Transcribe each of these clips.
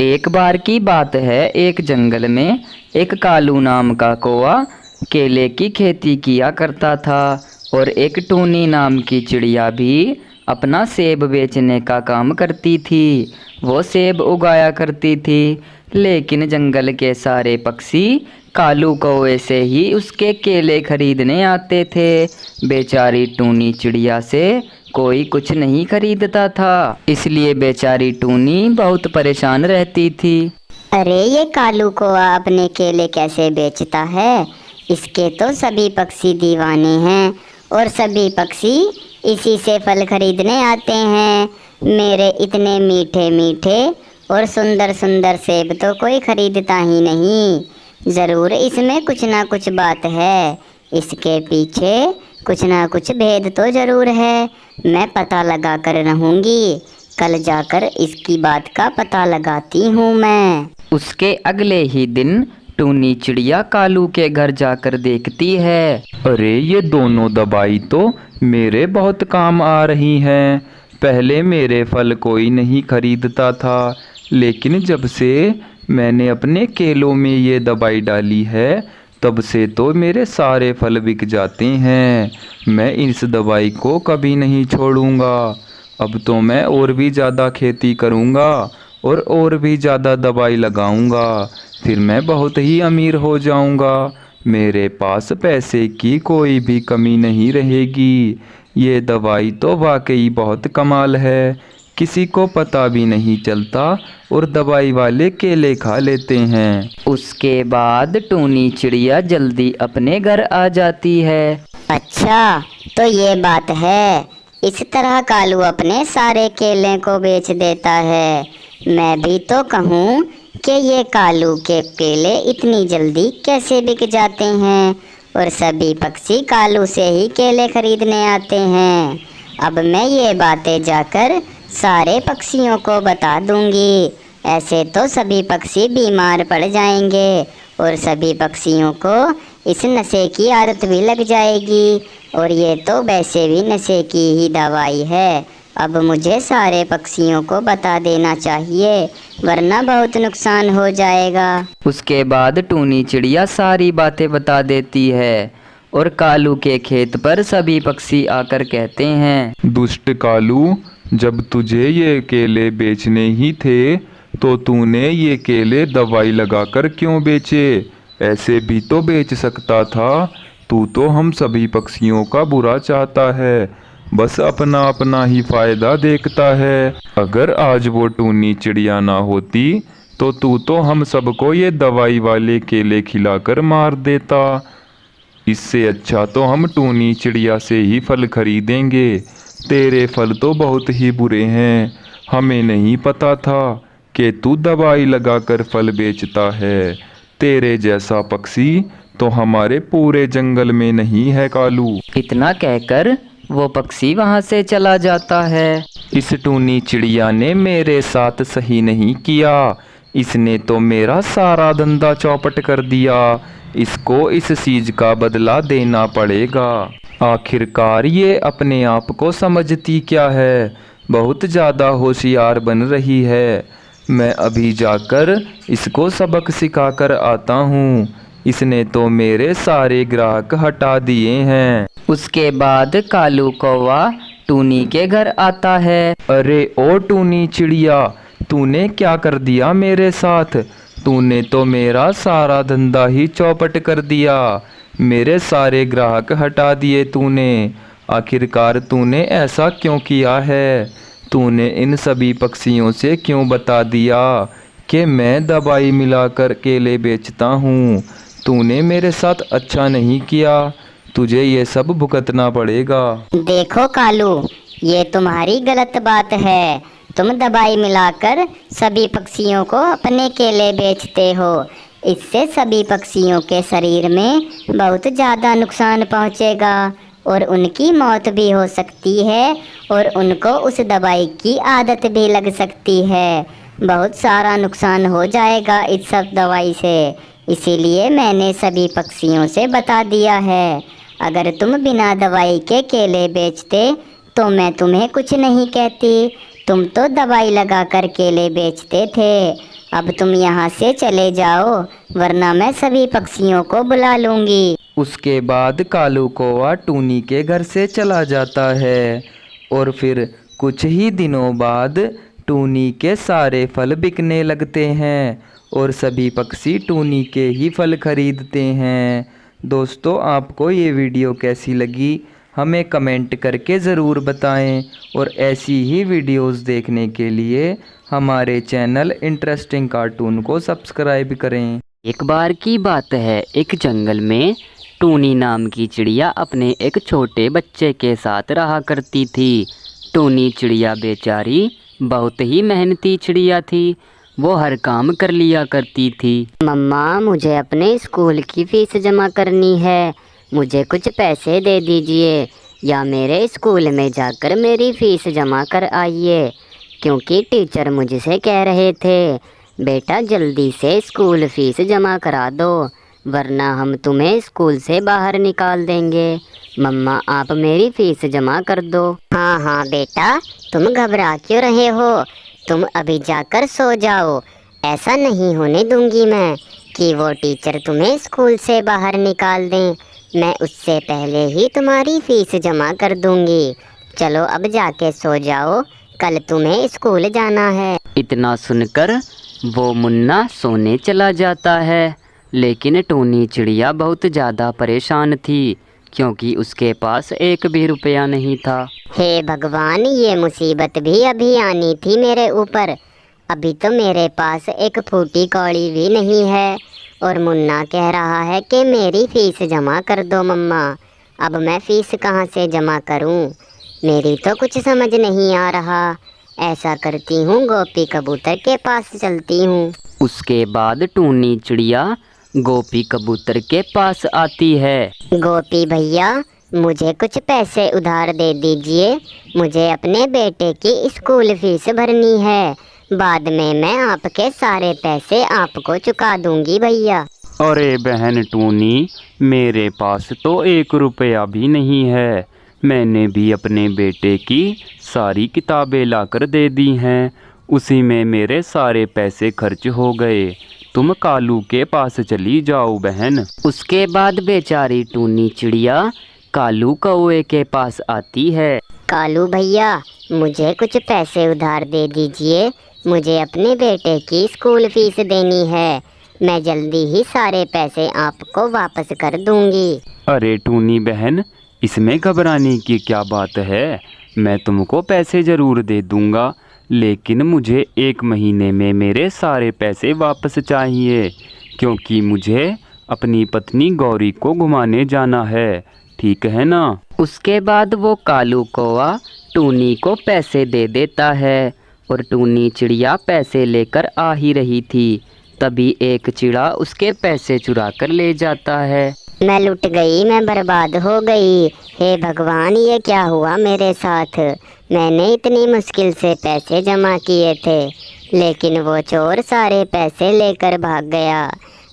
एक बार की बात है, एक जंगल में एक कालू नाम का कौवा केले की खेती किया करता था और एक टूनी नाम की चिड़िया भी अपना सेब बेचने का काम करती थी। वो सेब उगाया करती थी, लेकिन जंगल के सारे पक्षी कालू कौवे से ही उसके केले खरीदने आते थे। बेचारी टूनी चिड़िया से कोई कुछ नहीं खरीदता था, इसलिए बेचारी टूनी बहुत परेशान रहती थी। अरे ये कालू कौवा अपने केले कैसे बेचता है? इसके तो सभी पक्षी दीवाने हैं और सभी पक्षी इसी से फल खरीदने आते हैं। मेरे इतने मीठे मीठे और सुंदर सुंदर सेब तो कोई खरीदता ही नहीं। ज़रूर इसमें कुछ ना कुछ बात है, इसके पीछे कुछ ना कुछ भेद तो ज़रूर है। मैं पता लगा कर रहूँगी, कल जाकर इसकी बात का पता लगाती हूँ मैं। उसके अगले ही दिन टूनी चिड़िया कालू के घर जाकर देखती है। अरे ये दोनों दवाई तो मेरे बहुत काम आ रही हैं। पहले मेरे फल कोई नहीं खरीदता था, लेकिन जब से मैंने अपने केलों में ये दवाई डाली है तब से तो मेरे सारे फल बिक जाते हैं। मैं इस दवाई को कभी नहीं छोड़ूंगा। अब तो मैं और भी ज़्यादा खेती करूंगा और भी ज़्यादा दवाई लगाऊंगा। फिर मैं बहुत ही अमीर हो जाऊंगा। मेरे पास पैसे की कोई भी कमी नहीं रहेगी। ये दवाई तो वाकई बहुत कमाल है, किसी को पता भी नहीं चलता और दवाई वाले केले खा लेते हैं। उसके बाद टूनी चिड़िया जल्दी अपने घर आ जाती है। अच्छा, तो ये बात है, इस तरह कालू अपने सारे केले को बेच देता है। मैं भी तो कहूँ कि ये कालू के केले इतनी जल्दी कैसे बिक जाते हैं और सभी पक्षी कालू से ही केले खरीदने आते हैं। अब मैं ये बातें जाकर सारे पक्षियों को बता दूंगी, ऐसे तो सभी पक्षी बीमार पड़ जाएंगे और सभी पक्षियों को इस नशे की आदत भी लग जाएगी और ये तो वैसे भी नशे की ही दवाई है। अब मुझे सारे पक्षियों को बता देना चाहिए, वरना बहुत नुकसान हो जाएगा। उसके बाद टूनी चिड़िया सारी बातें बता देती है और कालू के खेत पर सभी पक्षी आकर कहते हैं, दुष्ट कालू, जब तुझे ये केले बेचने ही थे तो तूने ये केले दवाई लगाकर क्यों बेचे? ऐसे भी तो बेच सकता था। तू तो हम सभी पक्षियों का बुरा चाहता है, बस अपना अपना ही फायदा देखता है। अगर आज वो टूनी चिड़िया ना होती तो तू तो हम सबको ये दवाई वाले केले खिलाकर मार देता। इससे अच्छा तो हम टूनी चिड़िया से ही फल खरीदेंगे। तेरे फल तो बहुत ही बुरे हैं। हमें नहीं पता था कि तू दवाई लगाकर फल बेचता है। तेरे जैसा पक्षी तो हमारे पूरे जंगल में नहीं है कालू। इतना कहकर वो पक्षी वहाँ से चला जाता है। इस टूनी चिड़िया ने मेरे साथ सही नहीं किया। इसने तो मेरा सारा धंधा चौपट कर दिया। इसको इस चीज का बदला देना पड़ेगा। आखिरकार ये अपने आप को समझती क्या है, बहुत ज़्यादा होशियार बन रही है। मैं अभी जाकर इसको सबक सिखाकर आता हूँ। इसने तो मेरे सारे ग्राहक हटा दिए हैं। उसके बाद कालू कौवा टूनी के घर आता है। अरे ओ टूनी चिड़िया, तूने क्या कर दिया मेरे साथ? तूने तो मेरा सारा धंधा ही चौपट कर दिया। मेरे सारे ग्राहक हटा दिए तूने। आखिरकार तूने ऐसा क्यों किया है? तूने इन सभी पक्षियों से क्यों बता दिया कि मैं दवाई मिलाकर केले बेचता हूँ? तूने मेरे साथ अच्छा नहीं किया। तुझे ये सब भुगतना पड़ेगा। देखो कालू, ये तुम्हारी गलत बात है। तुम दवाई मिलाकर सभी पक्षियों को अपने केले बेचते हो। इससे सभी पक्षियों के शरीर में बहुत ज़्यादा नुकसान पहुंचेगा और उनकी मौत भी हो सकती है और उनको उस दवाई की आदत भी लग सकती है। बहुत सारा नुकसान हो जाएगा इस सब दवाई से। इसीलिए मैंने सभी पक्षियों से बता दिया है। अगर तुम बिना दवाई के केले बेचते तो मैं तुम्हें कुछ नहीं कहती, तुम तो दवाई लगा कर केले बेचते थे। अब तुम यहाँ से चले जाओ, वरना मैं सभी पक्षियों को बुला लूँगी। उसके बाद कालू कौवा टूनी के घर से चला जाता है और फिर कुछ ही दिनों बाद टूनी के सारे फल बिकने लगते हैं और सभी पक्षी टूनी के ही फल खरीदते हैं। दोस्तों, आपको ये वीडियो कैसी लगी हमें कमेंट करके ज़रूर बताएं और ऐसी ही वीडियोस देखने के लिए हमारे चैनल इंटरेस्टिंग कार्टून को सब्सक्राइब करें। एक बार की बात है, एक जंगल में टूनी नाम की चिड़िया अपने एक छोटे बच्चे के साथ रहा करती थी। टूनी चिड़िया बेचारी बहुत ही मेहनती चिड़िया थी। वो हर काम कर लिया करती थी। मम्मा, मुझे अपने स्कूल की फीस जमा करनी है, मुझे कुछ पैसे दे दीजिए, या मेरे स्कूल में जाकर मेरी फीस जमा कर आइए, क्योंकि टीचर मुझसे कह रहे थे बेटा जल्दी से स्कूल फीस जमा करा दो, वरना हम तुम्हें स्कूल से बाहर निकाल देंगे। मम्मा, आप मेरी फीस जमा कर दो। हाँ हाँ बेटा, तुम घबरा क्यों रहे हो? तुम अभी जाकर सो जाओ। ऐसा नहीं होने दूंगी मैं कि वो टीचर तुम्हें स्कूल से बाहर निकाल दें। मैं उससे पहले ही तुम्हारी फीस जमा कर दूंगी। चलो अब जाके सो जाओ, कल तुम्हें स्कूल जाना है। इतना सुनकर वो मुन्ना सोने चला जाता है, लेकिन टूनी चिड़िया बहुत ज़्यादा परेशान थी क्योंकि उसके पास एक भी रुपया नहीं था। हे भगवान, ये मुसीबत भी अभी आनी थी मेरे ऊपर। अभी तो मेरे पास एक फूटी कौड़ी भी नहीं है और मुन्ना कह रहा है कि मेरी फीस जमा कर दो मम्मा। अब मैं फीस कहाँ से जमा करूँ? मेरी तो कुछ समझ नहीं आ रहा। ऐसा करती हूँ, गोपी कबूतर के पास चलती हूँ। उसके बाद टूनी चिड़िया गोपी कबूतर के पास आती है। गोपी भैया, मुझे कुछ पैसे उधार दे दीजिए, मुझे अपने बेटे की स्कूल फीस भरनी है। बाद में मैं आपके सारे पैसे आपको चुका दूंगी भैया। अरे बहन टूनी, मेरे पास तो 1 रुपया भी नहीं है। मैंने भी अपने बेटे की सारी किताबें लाकर दे दी हैं, उसी में मेरे सारे पैसे खर्च हो गए। तुम कालू के पास चली जाओ बहन। उसके बाद बेचारी टूनी चिड़िया कालू कौवे के पास आती है। कालू भैया, मुझे कुछ पैसे उधार दे दीजिए, मुझे अपने बेटे की स्कूल फीस देनी है। मैं जल्दी ही सारे पैसे आपको वापस कर दूंगी। अरे टूनी बहन, इसमें घबराने की क्या बात है? मैं तुमको पैसे ज़रूर दे दूंगा, लेकिन मुझे 1 महीने में मेरे सारे पैसे वापस चाहिए, क्योंकि मुझे अपनी पत्नी गौरी को घुमाने जाना है। ठीक है ना? उसके बाद वो कालू कौवा टूनी को पैसे दे देता है और टूनी चिड़िया पैसे लेकर आ ही रही थी, तभी एक चिड़ा उसके पैसे चुरा कर ले जाता है। मैं लुट गई, मैं बर्बाद हो गई। हे भगवान, ये क्या हुआ मेरे साथ? मैंने इतनी मुश्किल से पैसे जमा किए थे, लेकिन वो चोर सारे पैसे लेकर भाग गया।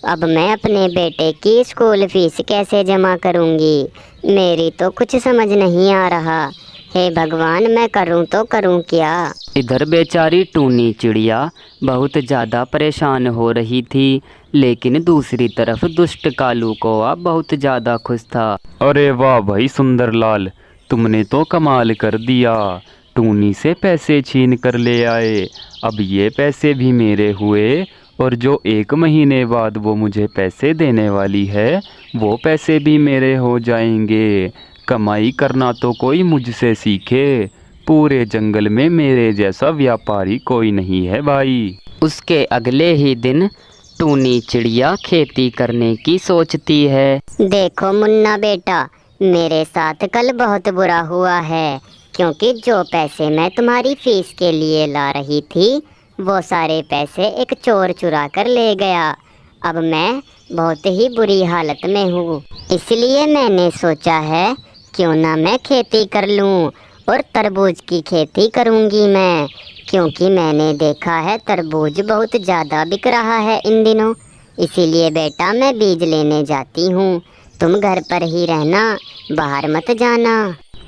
अब मैं अपने बेटे की स्कूल फीस कैसे जमा करूंगी? मेरी तो कुछ समझ नहीं आ रहा। हे भगवान, मैं करूं तो करूं क्या? इधर बेचारी टूनी चिड़िया बहुत ज़्यादा परेशान हो रही थी, लेकिन दूसरी तरफ दुष्ट कालू कौवा बहुत ज़्यादा खुश था। अरे वाह भाई सुंदरलाल, तुमने तो कमाल कर दिया। टूनी से पैसे छीन कर ले आए, अब ये पैसे भी मेरे हुए, और जो 1 महीने बाद वो मुझे पैसे देने वाली है वो पैसे भी मेरे हो जाएंगे। कमाई करना तो कोई मुझसे सीखे। पूरे जंगल में मेरे जैसा व्यापारी कोई नहीं है भाई। उसके अगले ही दिन टूनी चिड़िया खेती करने की सोचती है। देखो मुन्ना बेटा, मेरे साथ कल बहुत बुरा हुआ है, क्योंकि जो पैसे मैं तुम्हारी फीस के लिए ला रही थी वो सारे पैसे एक चोर चुरा कर ले गया। अब मैं बहुत ही बुरी हालत में हूँ, इसलिए मैंने सोचा है क्यों ना मैं खेती कर लूँ, और तरबूज की खेती करूँगी मैं, क्योंकि मैंने देखा है तरबूज बहुत ज़्यादा बिक रहा है इन दिनों। इसीलिए बेटा मैं बीज लेने जाती हूँ, तुम घर पर ही रहना, बाहर मत जाना।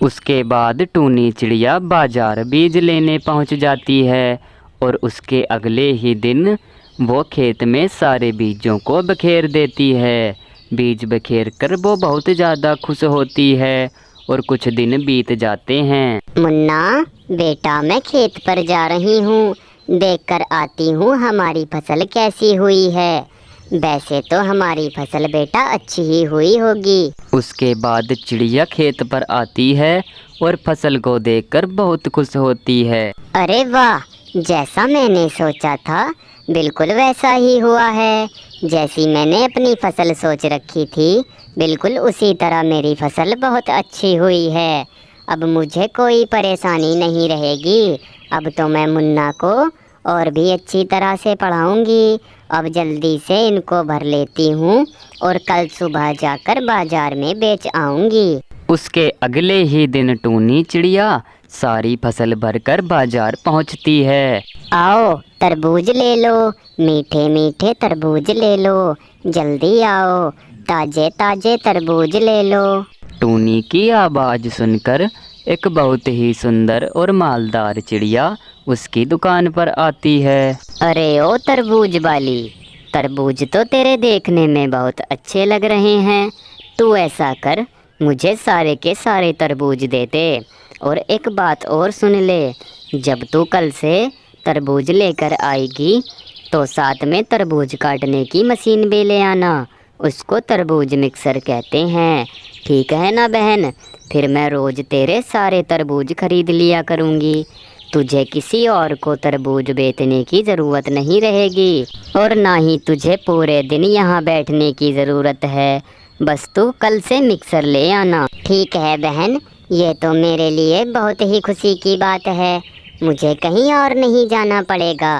उसके बाद टूनी चिड़िया बाजार बीज लेने पहुंच जाती है और उसके अगले ही दिन वो खेत में सारे बीजों को बखेर देती है। बीज बखेर कर वो बहुत ज़्यादा खुश होती है और कुछ दिन बीत जाते हैं। मुन्ना बेटा, मैं खेत पर जा रही हूँ, देखकर आती हूँ हमारी फसल कैसी हुई है। वैसे तो हमारी फसल बेटा अच्छी ही हुई होगी। उसके बाद चिड़िया खेत पर आती है और फसल को देखकर बहुत खुश होती है। अरे वाह, जैसा मैंने सोचा था बिल्कुल वैसा ही हुआ है। जैसी मैंने अपनी फसल सोच रखी थी बिल्कुल उसी तरह मेरी फसल बहुत अच्छी हुई है। अब मुझे कोई परेशानी नहीं रहेगी। अब तो मैं मुन्ना को और भी अच्छी तरह से पढ़ाऊंगी। अब जल्दी से इनको भर लेती हूँ और कल सुबह जाकर बाजार में बेच आऊंगी। उसके अगले ही दिन टूनी चिड़िया सारी फसल भरकर बाजार पहुंचती है। आओ तरबूज ले लो, मीठे मीठे तरबूज ले लो, जल्दी आओ, ताजे ताजे तरबूज ले लो। टूनी की आवाज़ सुनकर एक बहुत ही सुंदर और मालदार चिड़िया उसकी दुकान पर आती है। अरे ओ तरबूज वाली, तरबूज तो तेरे देखने में बहुत अच्छे लग रहे हैं। तू ऐसा कर, मुझे सारे के सारे तरबूज दे दे। और एक बात और सुन ले, जब तू कल से तरबूज लेकर आएगी तो साथ में तरबूज काटने की मशीन भी ले आना। उसको तरबूज मिक्सर कहते हैं, ठीक है ना बहन? फिर मैं रोज़ तेरे सारे तरबूज खरीद लिया करूँगी। तुझे किसी और को तरबूज बेचने की ज़रूरत नहीं रहेगी और ना ही तुझे पूरे दिन यहाँ बैठने की ज़रूरत है। बस तू कल से मिक्सर ले आना। ठीक है बहन, ये तो मेरे लिए बहुत ही खुशी की बात है। मुझे कहीं और नहीं जाना पड़ेगा।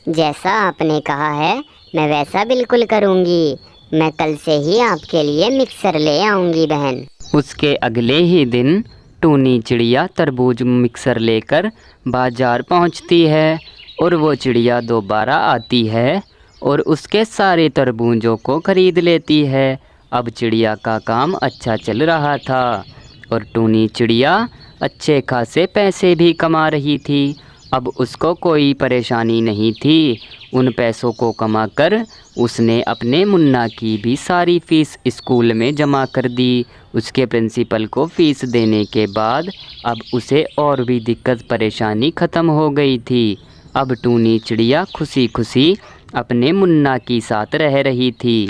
जैसा आपने कहा है मैं वैसा बिल्कुल करूँगी। मैं कल से ही आपके लिए मिक्सर ले आऊँगी बहन। उसके अगले ही दिन टूनी चिड़िया तरबूज मिक्सर लेकर बाजार पहुंचती है और वो चिड़िया दोबारा आती है और उसके सारे तरबूजों को खरीद लेती है। अब चिड़िया का काम अच्छा चल रहा था और टूनी चिड़िया अच्छे खासे पैसे भी कमा रही थी। अब उसको कोई परेशानी नहीं थी। उन पैसों को कमाकर उसने अपने मुन्ना की भी सारी फ़ीस स्कूल में जमा कर दी। उसके प्रिंसिपल को फ़ीस देने के बाद अब उसे और भी दिक्कत परेशानी ख़त्म हो गई थी। अब टूनी चिड़िया खुशी खुशी अपने मुन्ना के साथ रह रही थी।